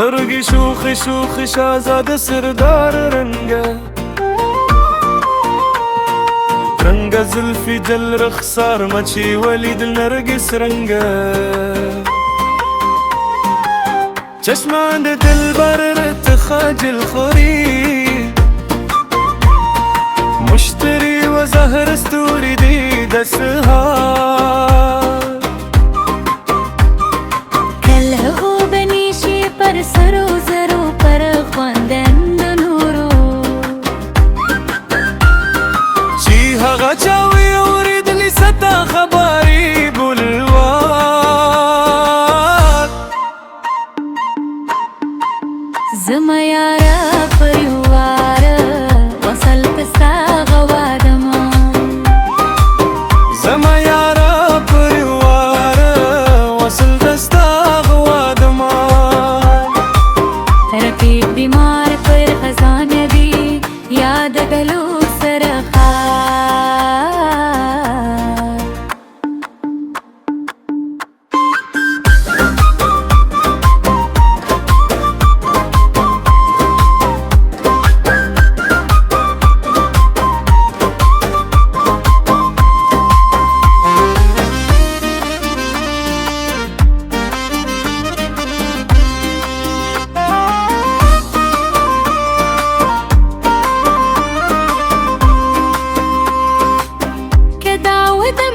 زرگی شوخ شوخ شاهزاده سردار رنگه، رنگ زلفی دل رخسار مچی ولی دل نرگس رنگه، چشمان دل برت خجل خوری، مشتری و زهر استوری دی دستها کله هو بنیشی پر سرو زرو پر خواندن نورو چی هغه چاوی اوریدلی ستا خبری بولوار زما یارا پریوارا وصل پستا غوادما زما یارا پریوارا وصل دستا غوادما رقیب بیمار پر خزانه دی یاد گلو سرخار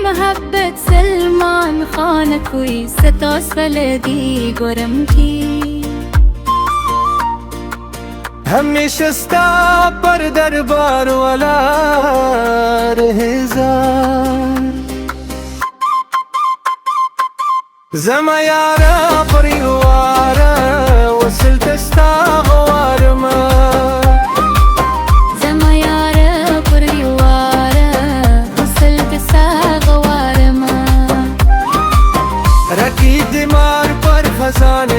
محبت سلمان خانه کوئی ستاس فلدی گرم کی همیشه ستا پر دربار والا رهزار زما یارا پریوارا وصل دستا غوارما زما یارا پریوارا وصل دستا غوارما رکی دیمار پر خزانه